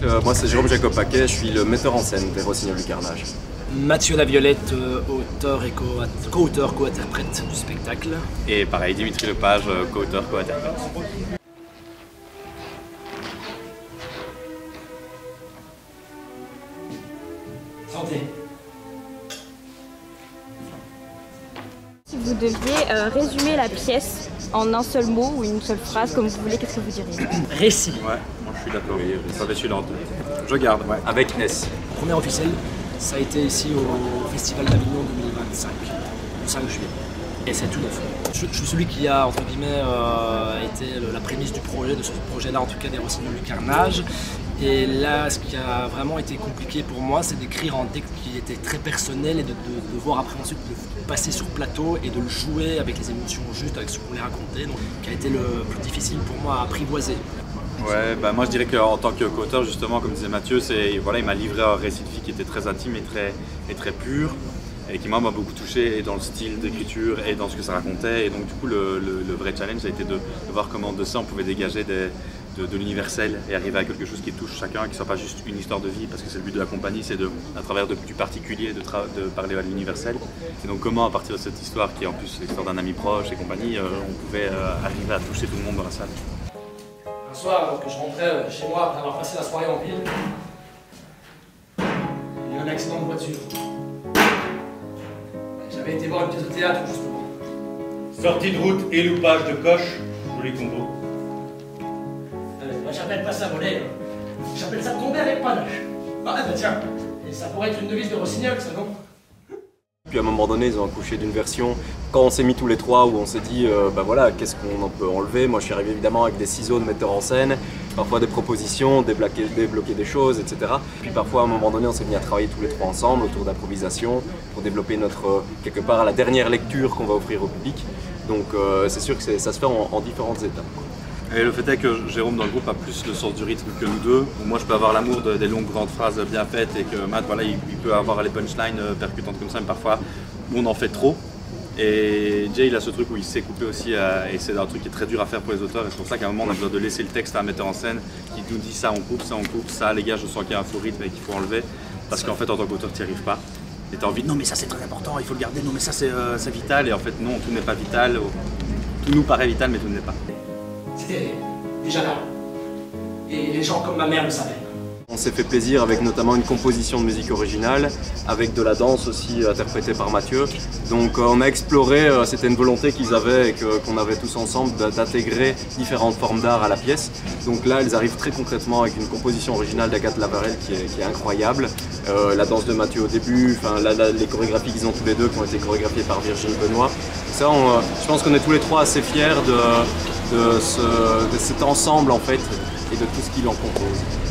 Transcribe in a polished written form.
Moi c'est Jérôme Jacob Paquet, je suis le metteur en scène des Rossignols du Carnage. Mathieu Laviolette, auteur et co-auteur, co-interprète du spectacle. Et pareil, Dimitri Lepage, co-auteur, co-interprète. Santé. Si vous deviez résumer la pièce en un seul mot ou une seule phrase, comme vous voulez, qu'est-ce que vous diriez? Récit. Ouais, moi je suis d'accord. Oui, celui-là en deux. Je garde, ouais. Avec S. Première officielle, ça a été ici au Festival d'Avignon 2025, le 5 juillet. Et c'est tout neuf. Je suis celui qui a, entre guillemets, été la prémisse du projet, de ce projet-là, en tout cas des Rossignols du Carnage. Et là, ce qui a vraiment été compliqué pour moi, c'est d'écrire un texte qui était très personnel et de devoir après ensuite le passer sur plateau et de le jouer avec les émotions justes, avec ce qu'on voulait raconter, donc qui a été le plus difficile pour moi à apprivoiser. Ouais, bah moi je dirais qu'en tant que co-auteur, justement, comme disait Mathieu, voilà, il m'a livré un récit de vie qui était très intime et très pur, et qui m'a beaucoup touché et dans le style d'écriture et dans ce que ça racontait. Et donc du coup le vrai challenge a été de voir comment de ça on pouvait dégager de l'universel et arriver à quelque chose qui touche chacun, qui ne soit pas juste une histoire de vie, parce que c'est le but de la compagnie, c'est à travers du particulier de parler à l'universel. Et donc comment à partir de cette histoire, qui est en plus l'histoire d'un ami proche et compagnie, on pouvait arriver à toucher tout le monde dans la salle. Un soir, alors que je rentrais chez moi après avoir passé la soirée en ville, il y a eu un accident de voiture. J'avais été voir une pièce de théâtre justement. Sortie de route et loupage de coche, joli combo. Moi j'appelle pas ça voler, j'appelle ça tomber avec panache. Ah bah tiens, et ça pourrait être une devise de Rossignol, ça non? Puis à un moment donné, ils ont accouché d'une version, quand on s'est mis tous les trois, où on s'est dit, bah voilà, qu'est-ce qu'on en peut enlever. Moi je suis arrivé évidemment avec des ciseaux de metteur en scène, parfois des propositions, débloquer des choses, etc. Puis parfois à un moment donné, on s'est mis à travailler tous les trois ensemble autour d'improvisation pour développer notre, quelque part, la dernière lecture qu'on va offrir au public. Donc c'est sûr que ça se fait en différentes étapes. Et le fait est que Jérôme dans le groupe a plus le sens du rythme que nous deux. Moi je peux avoir l'amour des longues grandes phrases bien faites et que Matt voilà, il peut avoir les punchlines percutantes comme ça, mais parfois on en fait trop. Et Jay il a ce truc où il sait couper aussi et c'est un truc qui est très dur à faire pour les auteurs et c'est pour ça qu'à un moment on a besoin de laisser le texte à un metteur en scène qui nous dit ça on coupe, ça les gars je sens qu'il y a un faux rythme et qu'il faut enlever parce qu'en fait en tant qu'auteur tu n'y arrives pas. Et tu as envie de non mais ça c'est très important, il faut le garder, non mais ça c'est vital et en fait non tout n'est pas vital, tout nous paraît vital mais tout ne l'est pas. C'était déjà là. Et les gens comme ma mère le savaient. On s'est fait plaisir avec notamment une composition de musique originale, avec de la danse aussi interprétée par Mathieu. Donc on a exploré, c'était une volonté qu'ils avaient et qu'on avait tous ensemble d'intégrer différentes formes d'art à la pièce. Donc là, elles arrivent très concrètement avec une composition originale d'Agathe Lavarelle qui est incroyable. La danse de Mathieu au début, les chorégraphies qu'ils ont tous les deux qui ont été chorégraphiées par Virginie Benoît. Ça, je pense qu'on est tous les trois assez fiers de cet ensemble en fait et de tout ce qui l'en compose.